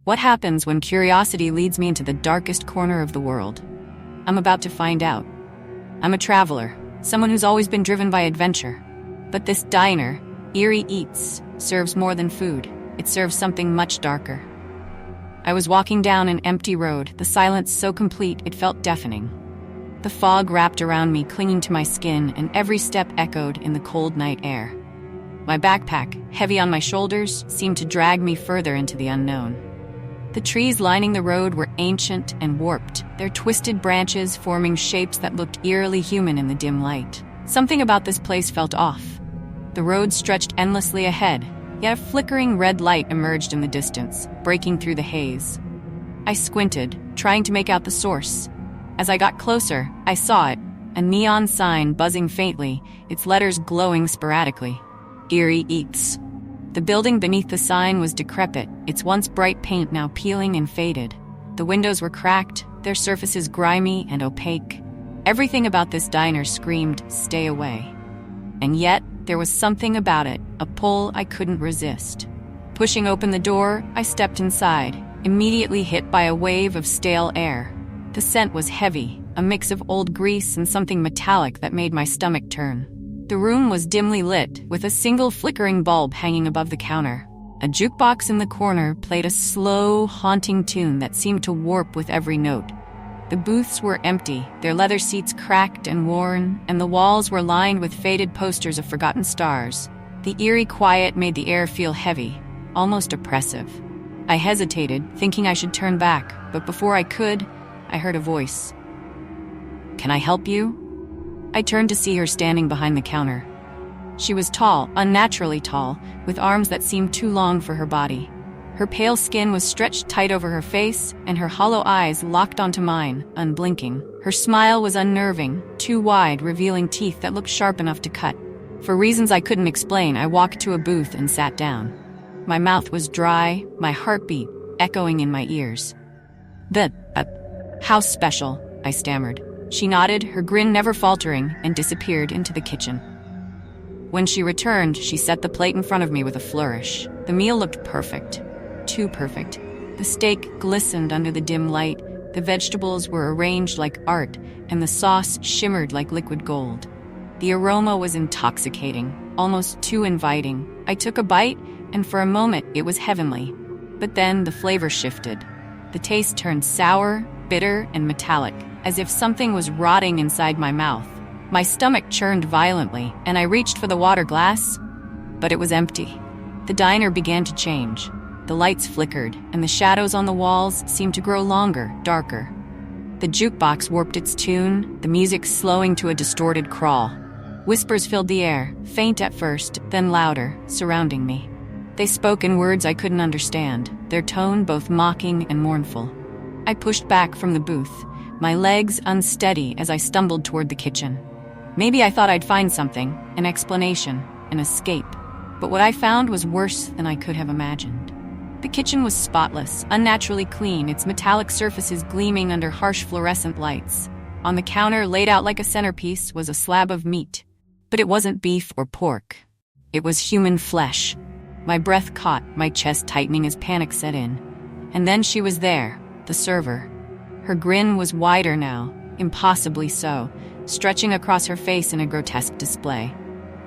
What happens when curiosity leads me into the darkest corner of the world? I'm about to find out. I'm a traveler, someone who's always been driven by adventure. But this diner, Eerie Eats, serves more than food. It serves something much darker. I was walking down an empty road, the silence so complete it felt deafening. The fog wrapped around me, clinging to my skin, and every step echoed in the cold night air. My backpack, heavy on my shoulders, seemed to drag me further into the unknown. The trees lining the road were ancient and warped, their twisted branches forming shapes that looked eerily human in the dim light. Something about this place felt off. The road stretched endlessly ahead, yet a flickering red light emerged in the distance, breaking through the haze. I squinted, trying to make out the source. As I got closer, I saw it, a neon sign buzzing faintly, its letters glowing sporadically. Eerie Eats. The building beneath the sign was decrepit, its once bright paint now peeling and faded. The windows were cracked, their surfaces grimy and opaque. Everything about this diner screamed, "Stay away." And yet, there was something about it, a pull I couldn't resist. Pushing open the door, I stepped inside, immediately hit by a wave of stale air. The scent was heavy, a mix of old grease and something metallic that made my stomach turn. The room was dimly lit, with a single flickering bulb hanging above the counter. A jukebox in the corner played a slow, haunting tune that seemed to warp with every note. The booths were empty, their leather seats cracked and worn, and the walls were lined with faded posters of forgotten stars. The eerie quiet made the air feel heavy, almost oppressive. I hesitated, thinking I should turn back, but before I could, I heard a voice. "Can I help you?" I turned to see her standing behind the counter. She was tall, unnaturally tall, with arms that seemed too long for her body. Her pale skin was stretched tight over her face, and her hollow eyes locked onto mine, unblinking. Her smile was unnerving, too wide, revealing teeth that looked sharp enough to cut. For reasons I couldn't explain, I walked to a booth and sat down. My mouth was dry, my heartbeat echoing in my ears. How special," I stammered. She nodded, her grin never faltering, and disappeared into the kitchen. When she returned, she set the plate in front of me with a flourish. The meal looked perfect. Too perfect. The steak glistened under the dim light, the vegetables were arranged like art, and the sauce shimmered like liquid gold. The aroma was intoxicating, almost too inviting. I took a bite, and for a moment it was heavenly. But then the flavor shifted. The taste turned sour, bitter, and metallic, as if something was rotting inside my mouth. My stomach churned violently, and I reached for the water glass, but it was empty. The diner began to change. The lights flickered, and the shadows on the walls seemed to grow longer, darker. The jukebox warped its tune, the music slowing to a distorted crawl. Whispers filled the air, faint at first, then louder, surrounding me. They spoke in words I couldn't understand, their tone both mocking and mournful. I pushed back from the booth, my legs unsteady as I stumbled toward the kitchen. Maybe I thought I'd find something, an explanation, an escape. But what I found was worse than I could have imagined. The kitchen was spotless, unnaturally clean, its metallic surfaces gleaming under harsh fluorescent lights. On the counter, laid out like a centerpiece, was a slab of meat. But it wasn't beef or pork. It was human flesh. My breath caught, my chest tightening as panic set in. And then she was there, the server. Her grin was wider now, impossibly so, stretching across her face in a grotesque display.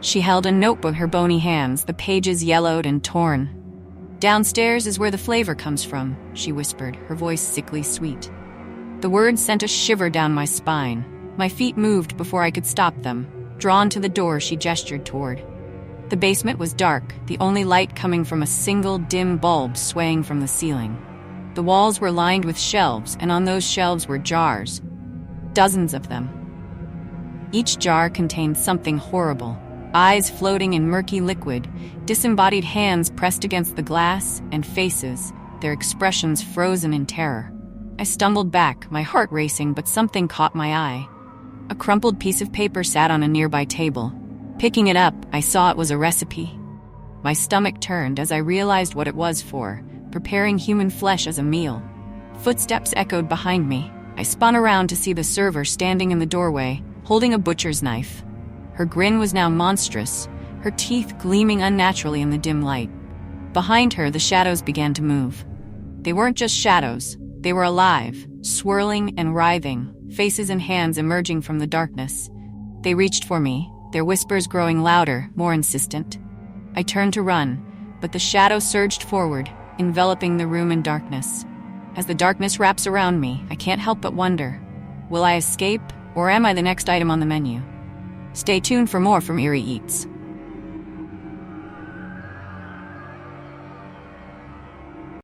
She held a notebook in her bony hands, the pages yellowed and torn. "Downstairs is where the flavor comes from," she whispered, her voice sickly sweet. The words sent a shiver down my spine. My feet moved before I could stop them. Drawn to the door, she gestured toward. The basement was dark, the only light coming from a single dim bulb swaying from the ceiling. The walls were lined with shelves, and on those shelves were jars. Dozens of them. Each jar contained something horrible. Eyes floating in murky liquid, disembodied hands pressed against the glass, and faces, their expressions frozen in terror. I stumbled back, my heart racing, but something caught my eye. A crumpled piece of paper sat on a nearby table. Picking it up, I saw it was a recipe. My stomach turned as I realized what it was for, preparing human flesh as a meal. Footsteps echoed behind me. I spun around to see the server standing in the doorway, holding a butcher's knife. Her grin was now monstrous, her teeth gleaming unnaturally in the dim light. Behind her, the shadows began to move. They weren't just shadows. They were alive, swirling and writhing, faces and hands emerging from the darkness. They reached for me, their whispers growing louder, more insistent. I turned to run, but the shadow surged forward, enveloping the room in darkness. As the darkness wraps around me, I can't help but wonder, will I escape, or am I the next item on the menu? Stay tuned for more from Eerie Eats.